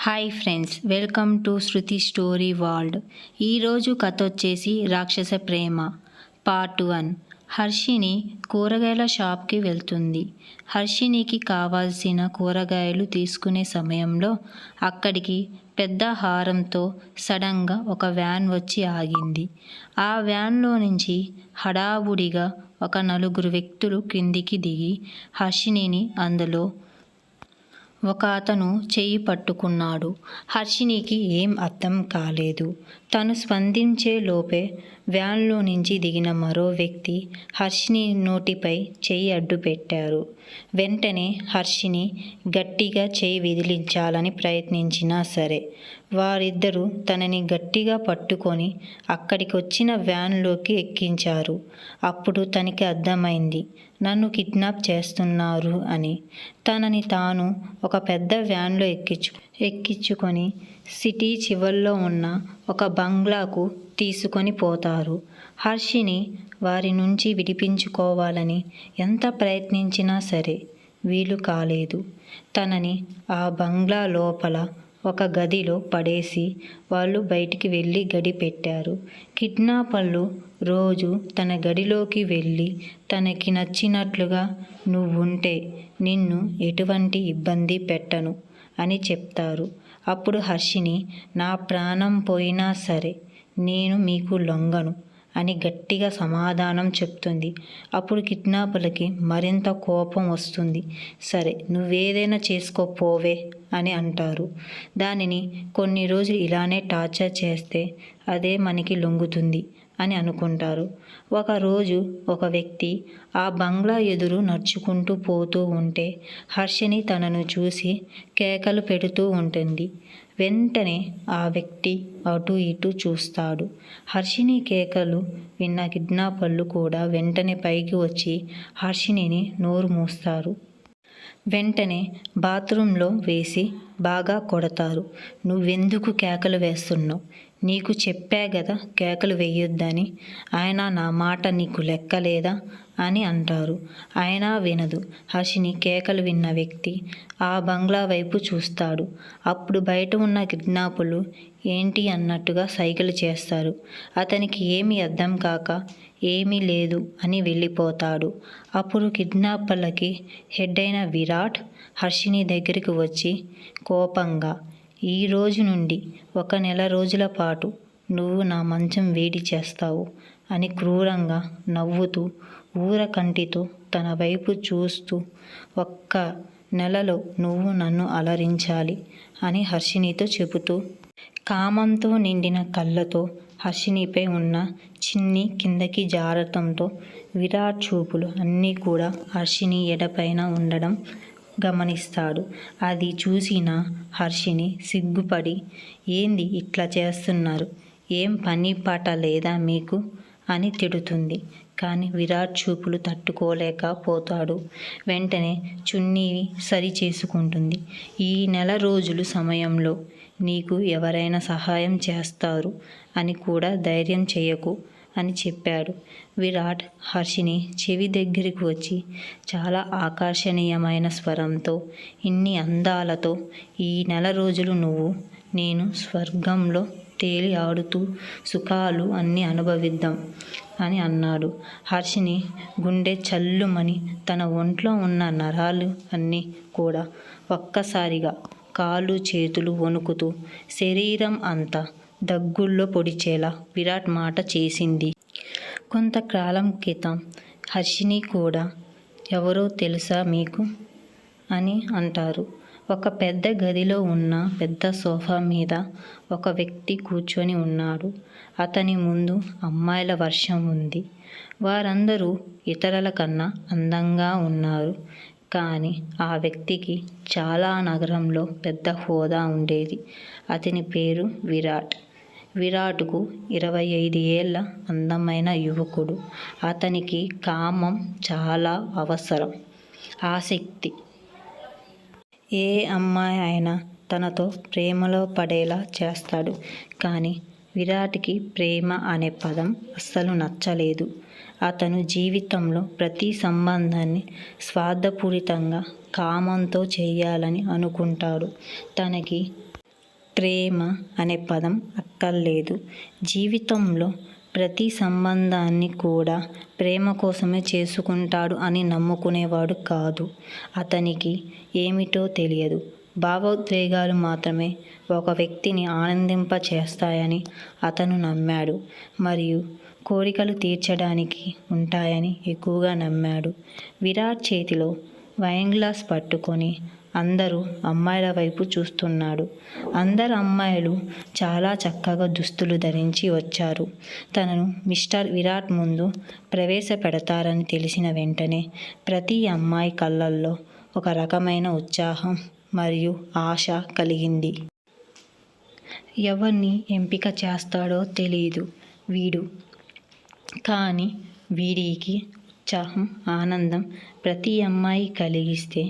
Hi friends, welcome to Shruti story world. ఈరోజు కథ వచ్చేసి రాక్షస ప్రేమ పార్ట్ 1. హర్షిని కూరగాయల షాప్కి వెళ్తుంది. హర్షినికి కావాల్సిన కూరగాయలు తీసుకునే సమయంలో అక్కడికి పెద్ద హారంతో సడన్గా ఒక వ్యాన్ వచ్చి ఆగింది. ఆ వ్యాన్లో నుంచి హడావుడిగా ఒక నలుగురు వ్యక్తులు కిందికి దిగి హర్షినిని అందులో ఒక అతను చెయ్యి పట్టుకున్నాడు. హర్షినికి ఏం అర్థం కాలేదు. తను స్పందించే లోపే వ్యాన్లో నుంచి దిగిన మరో వ్యక్తి హర్షిని నోటిపై చెయ్యి అడ్డు పెట్టారు. వెంటనే హర్షిని గట్టిగా చెయ్యి విదిలించాలని ప్రయత్నించినా సరే వారిద్దరూ తనని గట్టిగా పట్టుకొని అక్కడికి వచ్చిన వ్యాన్లోకి ఎక్కించారు. అప్పుడు తనకి అర్థమైంది, నన్ను కిడ్నాప్ చేస్తున్నారు అని. తనని తాను ఒక పెద్ద వ్యాన్లో ఎక్కించుకొని సిటీ చివర్లో ఉన్న ఒక బంగ్లాకు తీసుకొని పోతారు. హర్షిని వారి నుంచి విడిపించుకోవాలని ఎంత ప్రయత్నించినా సరే వీలు కాలేదు. తనని ఆ బంగ్లా లోపల ఒక గదిలో పడేసి వాళ్ళు బయటికి వెళ్ళి గడి పెట్టారు. కిడ్నాపర్లు రోజు తన గడిలోకి వెళ్ళి తనకి నచ్చినట్లుగా నువ్వుంటే నిన్ను ఎటువంటి ఇబ్బంది పెట్టను అని చెప్తారు. అప్పుడు హర్షిని, నా ప్రాణం పోయినా సరే నేను మీకు లొంగను అని గట్టిగా సమాధానం చెప్తుంది. అప్పుడు కిడ్నాపర్లకి మరింత కోపం వస్తుంది. సరే, నువ్వేదైనా చేసుకోపోవే అని అంటారు. దానిని కొన్ని రోజులు ఇలానే టార్చర్ చేస్తే అదే మనకి లొంగుతుంది అని అనుకుంటారు. ఒకరోజు ఒక వ్యక్తి ఆ బంగ్లా ఎదురు నడుచుకుంటూ పోతూ ఉంటే హర్షిని తనను చూసి కేకలు పెడుతూ ఉంటుంది. వెంటనే ఆ వ్యక్తి అటు ఇటు చూస్తాడు. హర్షిని కేకలు విన్న కిడ్నాపర్లు కూడా వెంటనే పైకి వచ్చి హర్షినిని నోరు మూస్తారు. వెంటనే బాత్రూంలో వేసి బాగా కొడతారు. నువ్వెందుకు కేకలు వేస్తున్నావు? నీకు చెప్పా కదా కేకలు వేయొద్దని. ఆయన నా మాట నీకు లెక్కలేదా అని అంటారు. అయినా వినదు. హర్షిని కేకలు విన్న వ్యక్తి ఆ బంగ్లా వైపు చూస్తాడు. అప్పుడు బయట ఉన్న కిడ్నాపర్లు ఏంటి అన్నట్టుగా సైగలు చేస్తారు. అతనికి ఏమీ అర్థం కాక ఏమీ లేదు అని వెళ్ళిపోతాడు. అప్పుడు కిడ్నాపర్లకి హెడ్ అయిన విరాట్ హర్షిని దగ్గరికి వచ్చి కోపంగా, ఈ రోజు నుండి 1 నెల రోజుల పాటు నువ్వు నా మంచం వేడి చేస్తావు అని క్రూరంగా నవ్వుతూ ఊరకంటితో తన వైపు చూస్తూ 1 నెలలో నువ్వు నన్ను అలరించాలి అని హర్షినితో చెబుతూ కామంతో నిండిన కళ్ళతో హర్షినిపై ఉన్న చిన్ని కిందకి జారటంతో విరాట్ చూపులు అన్నీ కూడా హర్షిని ఎడపైన ఉండడం గమనిస్తాడు. అది చూసిన హర్షిని సిగ్గుపడి, ఏంది ఇట్లా చేస్తున్నారు, ఏం పని పాట లేదా మీకు అని తిడుతుంది. కానీ విరాట్ చూపులు తట్టుకోలేకపోతాడు. వెంటనే చున్నీని సరి చేసుకుంటుంది. ఈ నెల రోజులు సమయంలో నీకు ఎవరైనా సహాయం చేస్తారు అని కూడా ధైర్యం చేయకు అని చెప్పాడు. విరాట్ హర్షిని చెవి దగ్గరికి వచ్చి చాలా ఆకర్షణీయమైన స్వరంతో, ఇన్ని అందాలతో ఈ నెల రోజులు నువ్వు నేను స్వర్గంలో తేలి ఆడుతూ సుఖాలు అన్నీ అనుభవిద్దాం అని అన్నాడు. హర్షిని గుండె చల్లుమని తన ఒంట్లో ఉన్న నరాలు అన్నీ కూడా ఒక్కసారిగా కాళ్ళు చేతులు వణుకుతూ శరీరం అంతా దగ్గుల్లో పొడిచేలా విరాట్ మాట చేసింది. కొంతకాలం క్రితం హర్షిని కూడా ఎవరో తెలుసా మీకు అని అంటారు. ఒక పెద్ద గదిలో ఉన్న పెద్ద సోఫా మీద ఒక వ్యక్తి కూర్చొని ఉన్నాడు. అతని ముందు అమ్మాయిల వర్షం ఉంది. వారందరూ ఇతరుల కన్నా అందంగా ఉన్నారు. కానీ ఆ వ్యక్తికి చాలా నగరంలో పెద్ద హోదా ఉండేది. అతని పేరు విరాట్. విరాట్కు 25 ఏళ్ల అందమైన యువకుడు. అతనికి కామం చాలా అవసరం, ఆసక్తి. ఏ అమ్మాయి అయినా తనతో ప్రేమలో పడేలా చేస్తాడు. కానీ విరాట్కి ప్రేమ అనే పదం అస్సలు నచ్చలేదు. అతను జీవితంలో ప్రతి సంబంధాన్ని స్వార్థపూరితంగా కామంతో చేయాలని అనుకుంటాడు. తనకి ప్రేమ అనే పదం అక్కర్లేదు. జీవితంలో ప్రతి సంబంధాన్ని కూడా ప్రేమ కోసమే చేసుకుంటాడు అని నమ్ముకునేవాడు కాదు. అతనికి ఏమిటో తెలియదు. భావోద్వేగాలు మాత్రమే ఒక వ్యక్తిని ఆనందింప చేస్తాయని అతను నమ్మాడు. మరియు కోరికలు తీర్చడానికి ఉంటాయని ఎక్కువగా నమ్మాడు. విరాట్ చేతిలో వైన్ గ్లాస్ పట్టుకొని అందరూ అమ్మాయిల వైపు చూస్తున్నాడు. అందరు అమ్మాయిలు చాలా చక్కగా దుస్తులు ధరించి వచ్చారు. తనను మిస్టర్ విరాట్ ముందు ప్రవేశపెడతారని తెలిసిన వెంటనే ప్రతి అమ్మాయి కళ్ళల్లో ఒక రకమైన ఉత్సాహం మరియు ఆశ కలిగింది. ఎవరిని ఎంపిక చేస్తాడో తెలియదు వీడు. కానీ వీడికి ఉత్సాహం, ఆనందం ప్రతి అమ్మాయి కలిగిస్తే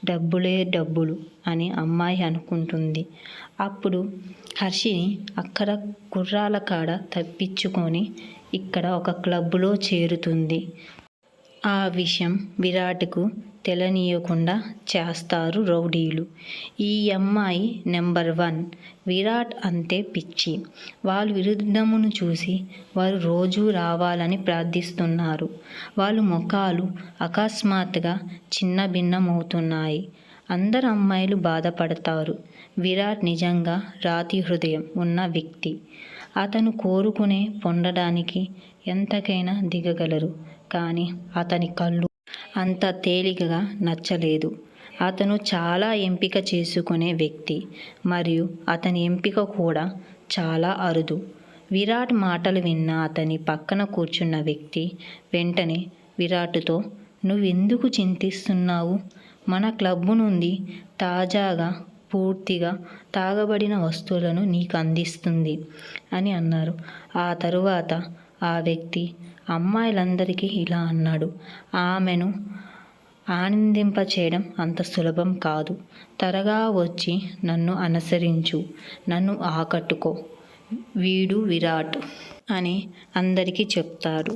డబ్బులే డబ్బులు అని అమ్మాయి అనుకుంటుంది. అప్పుడు హర్షిని అక్కడ కుర్రాల కాడ తప్పించుకొని ఇక్కడ ఒక క్లబ్లో చేరుతుంది. ఆ విషయం విరాట్కు తెలియనీయకుండా చేస్తారు రౌడీలు. ఈ అమ్మాయి నెంబర్ 1. విరాట్ అంటే పిచ్చి. వాళ్ళ విరుద్ధమును చూసి వారు రోజూ రావాలని ప్రార్థిస్తున్నారు. వాళ్ళ ముఖాలు అకస్మాత్తుగా చిన్న భిన్నమవుతున్నాయి. అందరు అమ్మాయిలు బాధపడతారు. విరాట్ నిజంగా రాతి హృదయం ఉన్న వ్యక్తి. అతను కోరుకునే పొందడానికి ఎంతకైనా దిగగలరు. కానీ అతని కళ్ళు అంత తేలికగా నచ్చలేదు. అతను చాలా ఎంపిక చేసుకునే వ్యక్తి మరియు అతని ఎంపిక కూడా చాలా అరుదు. విరాట్ మాటలు విన్న అతని పక్కన కూర్చున్న వ్యక్తి వెంటనే విరాట్తో, నువ్వెందుకు చింతిస్తున్నావు? మన క్లబ్ నుండి తాజాగా పూర్తిగా తాగబడిన వస్తువులను నీకు అందిస్తుంది అని అన్నారు. ఆ తరువాత ఆ వ్యక్తి అమ్మాయిలందరికీ ఇలా అన్నాడు, ఆమెను ఆనందింపచేయడం అంత సులభం కాదు. త్వరగా వచ్చి నన్ను అనుసరించు, నన్ను ఆకట్టుకో. వీడు విరాట్ అని అందరికీ చెప్తాడు.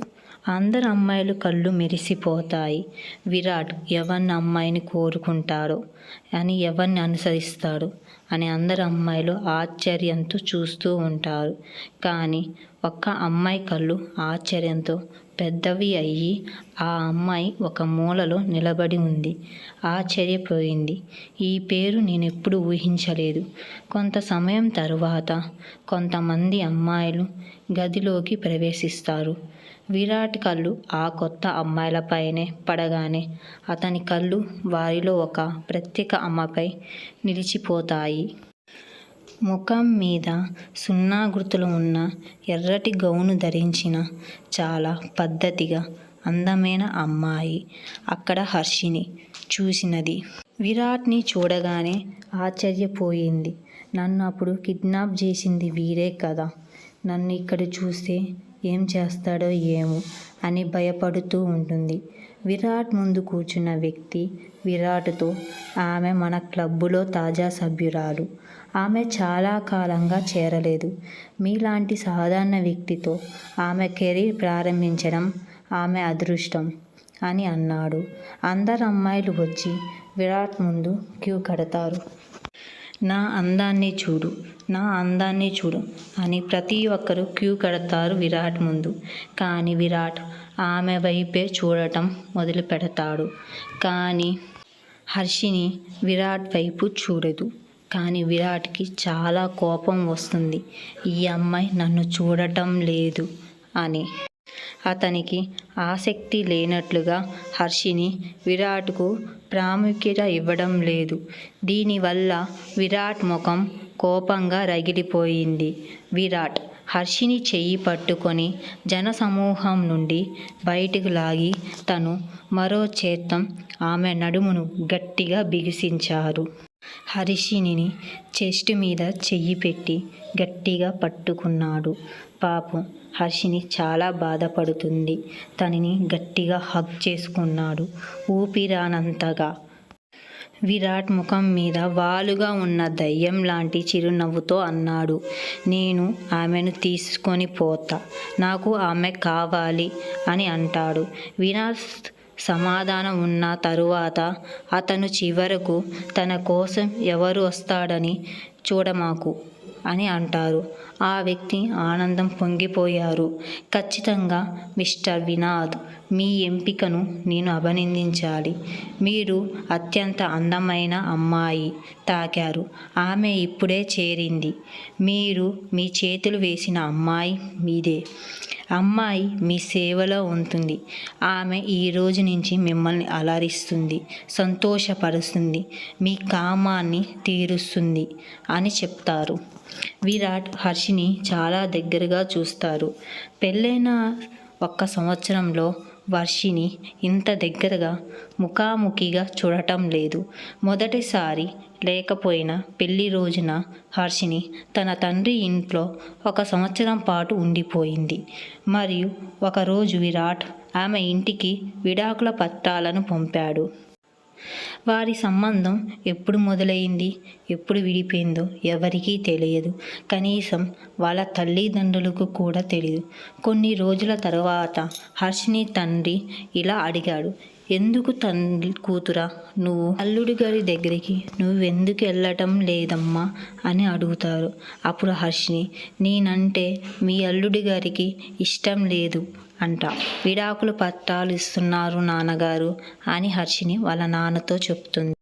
అందరు అమ్మాయిలు కళ్ళు మెరిసిపోతాయి. విరాట్ ఎవరిని అమ్మాయిని కోరుకుంటాడో అని ఎవరిని అనుసరిస్తాడు అని అందరు అమ్మాయిలు ఆశ్చర్యంతో చూస్తూ ఉంటారు. కానీ ఒక్క అమ్మాయి కళ్ళు ఆశ్చర్యంతో పెద్దవి అయ్యి ఆ అమ్మాయి ఒక మూలలో నిలబడి ఉంది. ఆశ్చర్యపోయింది. ఈ పేరు నేనెప్పుడు ఊహించలేదు. కొంత సమయం తరువాత కొంతమంది అమ్మాయిలు గదిలోకి ప్రవేశిస్తారు. విరాట్ కళ్ళు ఆ కొత్త అమ్మాయిలపైనే పడగానే అతని కళ్ళు వారిలో ఒక ప్రత్యేక అమ్మపై నిలిచిపోతాయి. ముఖం మీద సున్నా గుర్తులు ఉన్న ఎర్రటి గౌను ధరించిన చాలా పద్ధతిగా అందమైన అమ్మాయి అక్కడ హర్షిని చూసినది. విరాట్ని చూడగానే ఆశ్చర్యపోయింది. నన్ను అప్పుడు కిడ్నాప్ చేసింది వీరే కదా, నన్ను ఇక్కడ చూస్తే ఏం చేస్తాడో ఏమో అని భయపడుతూ ఉంటుంది. విరాట్ ముందు కూర్చున్న వ్యక్తి విరాట్తో, ఆమె మన క్లబ్బులో తాజా సభ్యురాలు. ఆమె చాలా కాలంగా చేరలేదు. మీలాంటి సాధారణ వ్యక్తితో ఆమె కెరీర్ ప్రారంభించడం ఆమె అదృష్టం అని అన్నాడు. అందరు అమ్మాయిలు వచ్చి విరాట్ ముందు క్యూ కడతారు. నా అందాన్ని చూడు, నా అందాన్ని చూడు అని ప్రతి ఒక్కరూ క్యూ కడతారు విరాట్ ముందు. కానీ విరాట్ ఆమె వైపే చూడటం మొదలు పెడతాడు. కానీ హర్షిని విరాట్ వైపు చూడదు. కానీ విరాట్కి చాలా కోపం వస్తుంది. ఈ అమ్మాయి నన్ను చూడటం లేదు అని. అతనికి ఆసక్తి లేనట్లుగా హర్షిని విరాట్కు ప్రాముఖ్యత ఇవ్వడం లేదు. దీనివల్ల విరాట్ ముఖం కోపంగా రగిలిపోయింది. విరాట్ హర్షిని చెయ్యి పట్టుకొని జనసమూహం నుండి బయటకు లాగి తను మరో చేత్తో ఆమె నడుమును గట్టిగా బిగిసించారు. హర్షిని చెస్ట్ మీద చెయ్యి పెట్టి గట్టిగా పట్టుకున్నాడు. పాపం హర్షిని చాలా బాధపడుతుంది. తనని గట్టిగా హగ్ చేసుకున్నాడు ఊపిరానంతగా. విరాట్ ముఖం మీద వాలుగా ఉన్న దయ్యం లాంటి చిరునవ్వుతో అన్నాడు, నేను ఆమెను తీసుకొని పోతా, నాకు ఆమె కావాలి అని అంటాడు. విరాట్ సమాధానం ఉన్న తరువాత అతను చివరకు తన కోసం ఎవరు వస్తాడని చూడమాకు, అని అంటారు. ఆ వ్యక్తి ఆనందం పొంగిపోయారు. ఖచ్చితంగా మిస్టర్ వినోద్, మీ ఎంపికను నేను అభినందించాలి. మీరు అత్యంత అందమైన అమ్మాయి తాకారు. ఆమె ఇప్పుడే చేరింది. మీరు మీ చేతులు వేసిన అమ్మాయి మీదే. అమ్మాయి మీ సేవలో ఉంటుంది. ఆమె ఈ రోజు నుంచి మిమ్మల్ని అలరిస్తుంది, సంతోషపరుస్తుంది, మీ కామాన్ని తీరుస్తుంది అని చెప్తారు. విరాట్ హర్షిని చాలా దగ్గరగా చూస్తారు. పెళ్ళైన 1 సంవత్సరంలో వర్షిని ఇంత దగ్గరగా ముఖాముఖిగా చూడటం లేదు. మొదటిసారి లేకపోయినా పెళ్లి రోజున హర్షిని తన తండ్రి ఇంట్లో 1 సంవత్సరం పాటు ఉండిపోయింది. మరియు ఒకరోజు విరాట్ ఆమె ఇంటికి విడాకుల పత్రాలను పంపాడు. వారి సంబంధం ఎప్పుడు మొదలైంది, ఎప్పుడు విడిపోయిందో ఎవరికీ తెలియదు. కనీసం వాళ్ళ తల్లిదండ్రులకు కూడా తెలియదు. కొన్ని రోజుల తర్వాత హర్షిని తండ్రి ఇలా అడిగాడు, ఎందుకు తండ్రి కూతురా నువ్వు అల్లుడి గారి దగ్గరికి నువ్వెందుకు వెళ్ళటం లేదమ్మా అని అడుగుతారు. అప్పుడు హర్షిని, నేనంటే మీ అల్లుడి గారికి ఇష్టం లేదు అంట. విడాకుల పత్రాలు ఇస్తున్నారు నాన్నగారు అని హర్షిని వాళ్ళ నాన్నతో చెప్తుంది.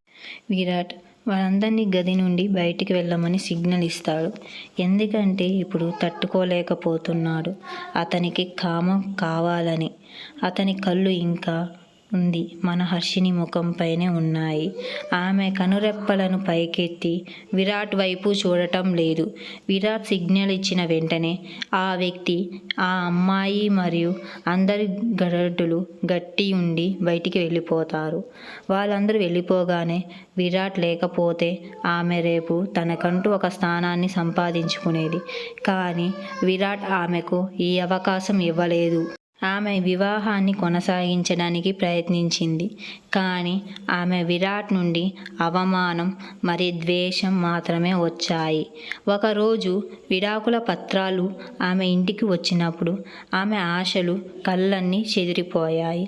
విరాట్ వాళ్ళందరినీ గది నుండి బయటికి వెళ్ళమని సిగ్నల్ ఇస్తాడు. ఎందుకంటే ఇప్పుడు తట్టుకోలేకపోతున్నాడు. అతనికి కామం కావాలని. అతని కళ్ళు ఇంకా ఉంది మన హర్షిని ముఖంపైనే ఉన్నాయి. ఆమె కనురెప్పలను పైకెత్తి విరాట్ వైపు చూడటం లేదు. విరాట్ సిగ్నల్ ఇచ్చిన వెంటనే ఆ వ్యక్తి, ఆ అమ్మాయి మరియు అందరి గరడులు గట్టి ఉండి బయటికి వెళ్ళిపోతారు. వాళ్ళందరూ వెళ్ళిపోగానే విరాట్ లేకపోతే ఆమె రేపు తనకంటూ ఒక స్థానాన్ని సంపాదించుకునేది. కానీ విరాట్ ఆమెకు ఈ అవకాశం ఇవ్వలేదు. ఆమె వివాహాన్ని కొనసాగించడానికి ప్రయత్నించింది. కానీ ఆమె విరాట్ నుండి అవమానం మరియు ద్వేషం మాత్రమే వచ్చాయి. ఒకరోజు విడాకుల పత్రాలు ఆమె ఇంటికి వచ్చినప్పుడు ఆమె ఆశలు కళ్ళన్నీ చెదిరిపోయాయి.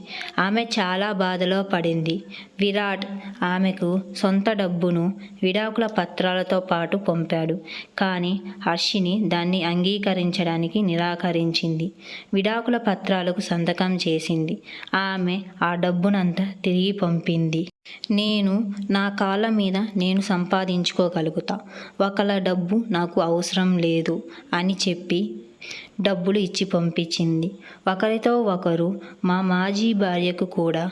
ఆమె చాలా బాధలో పడింది. విరాట్ ఆమెకు సొంత డబ్బును విడాకుల పత్రాలతో పాటు పంపాడు. కానీ హర్షిని దాన్ని అంగీకరించడానికి నిరాకరించింది. విడాకుల పత్రాలకు సంతకం చేసింది. ఆమె ఆ డబ్బునంతా తిరిగి పంపింది. నేను నా కాళ్ళ మీద నేను సంపాదించుకోగలుగుతా, ఒకళ్ళ డబ్బు నాకు అవసరం లేదు అని చెప్పి డబ్బులు ఇచ్చి పంపించింది. ఒకరితో ఒకరు మా మాజీ భార్యకు కూడా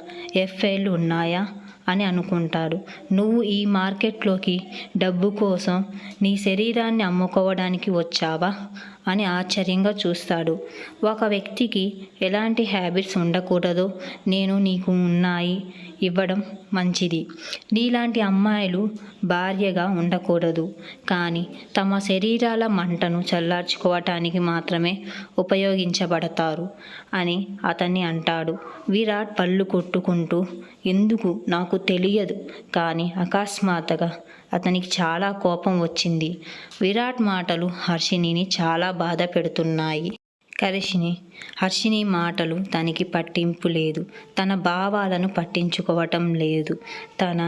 ఎఫ్ఐఆర్లు ఉన్నాయా అని అనుకుంటాడు. నువ్వు ఈ మార్కెట్లోకి డబ్బు కోసం నీ శరీరాన్ని అమ్ముకోవడానికి వచ్చావా అని ఆశ్చర్యంగా చూస్తాడు. ఒక వ్యక్తికి ఎలాంటి హ్యాబిట్స్ ఉండకూడదో నేను నీకు ఉన్నాయి ఇవ్వడం మంచిది. నీలాంటి అమ్మాయిలు భార్యగా ఉండకూడదు, కానీ తమ శరీరాల మంటను చల్లార్చుకోవటానికి మాత్రమే ఉపయోగించబడతారు అని అతన్ని అంటాడు. విరాట్ పళ్ళు కొట్టుకుంటూ, ఎందుకు నాకు తెలియదు. కానీ అకస్మాత్తుగా అతనికి చాలా కోపం వచ్చింది. విరాట్ మాటలు హర్షినిని చాలా బాధ పెడుతున్నాయి. హర్షిని మాటలు తనకి పట్టింపు లేదు. తన భావాలను పట్టించుకోవటం లేదు. తన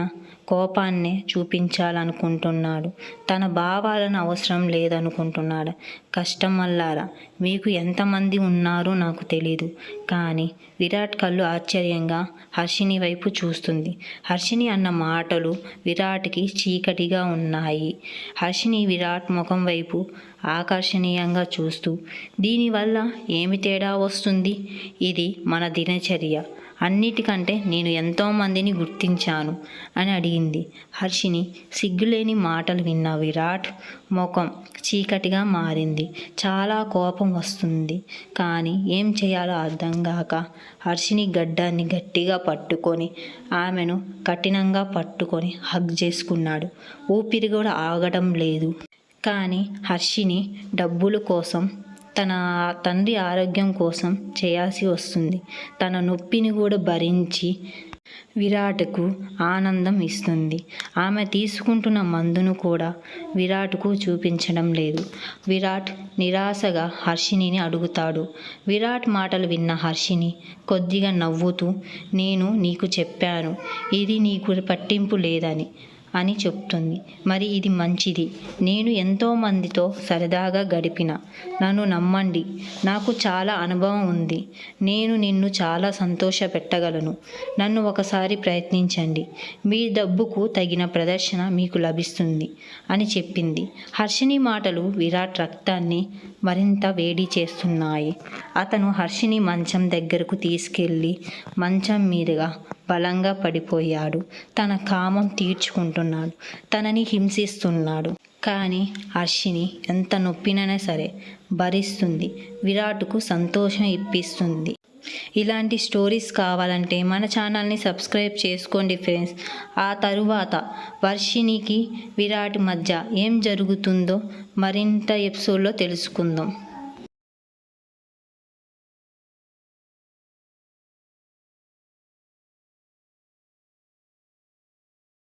కోపాన్నే చూపించాలనుకుంటున్నాడు. తన భావాలను అవసరం లేదనుకుంటున్నాడు. కస్టమర్లారా, మీకు ఎంతమంది ఉన్నారో నాకు తెలీదు. కానీ విరాట్ కళ్ళు ఆశ్చర్యంగా హర్షిని వైపు చూస్తుంది. హర్షిని అన్న మాటలు విరాట్కి చీకటిగా ఉన్నాయి. హర్షిని విరాట్ ముఖం వైపు ఆకర్షణీయంగా చూస్తూ, దీనివల్ల ఏమి తేడా వస్తుంది? ఇది మన దినచర్య. అన్నిటికంటే నేను ఎంతోమందిని గుర్తించాను అని అడిగింది. హర్షిని సిగ్గులేని మాటలు విన్న విరాట్ ముఖం చీకటిగా మారింది. చాలా కోపం వస్తుంది. కానీ ఏం చేయాలో అర్థం కాక హర్షిని గడ్డాన్ని గట్టిగా పట్టుకొని ఆమెను కఠినంగా పట్టుకొని హగ్ చేసుకున్నాడు. ఊపిరి కూడా ఆగడం లేదు. కానీ హర్షిని డబ్బుల కోసం, తన తండ్రి ఆరోగ్యం కోసం చేయాల్సి వస్తుంది. తన నొప్పిని కూడా భరించి విరాట్కు ఆనందం ఇస్తుంది. ఆమె తీసుకుంటున్న మందును కూడా విరాట్కు చూపించడం లేదు. విరాట్ నిరాశగా హర్షినిని అడుగుతాడు. విరాట్ మాటలు విన్న హర్షిని కొద్దిగా నవ్వుతూ, నేను నీకు చెప్పాను ఇది నీకు పట్టింపు లేదని. అని చెప్తుంది. మరి ఇది మంచిది. నేను ఎంతో మందితో సరదాగా గడిపిన. నన్ను నమ్మండి, నాకు చాలా అనుభవం ఉంది. నేను నిన్ను చాలా సంతోషపెట్టగలను. నన్ను ఒకసారి ప్రయత్నించండి. మీ డబ్బుకు తగిన ప్రదర్శన మీకు లభిస్తుంది అని చెప్పింది. హర్షిని మాటలు విరాట్ రక్తాన్ని మరింత వేడి చేస్తున్నాయి. అతను హర్షిని మంచం దగ్గరకు తీసుకెళ్ళి మంచం మీదుగా బలంగా పడిపోయాడు. తన కామం తీర్చుకుంటున్నాడు. తనని హింసిస్తున్నాడు. కానీ హర్షిని ఎంత నొప్పినైనా సరే భరిస్తుంది. విరాట్కు సంతోషం ఇప్పిస్తుంది. ఇలాంటి స్టోరీస్ కావాలంటే మన ఛానల్ని సబ్స్క్రైబ్ చేసుకోండి ఫ్రెండ్స్. ఆ తరువాత వర్షినికి విరాట్ మధ్య ఏం జరుగుతుందో మరింత ఎపిసోడ్లో తెలుసుకుందాం.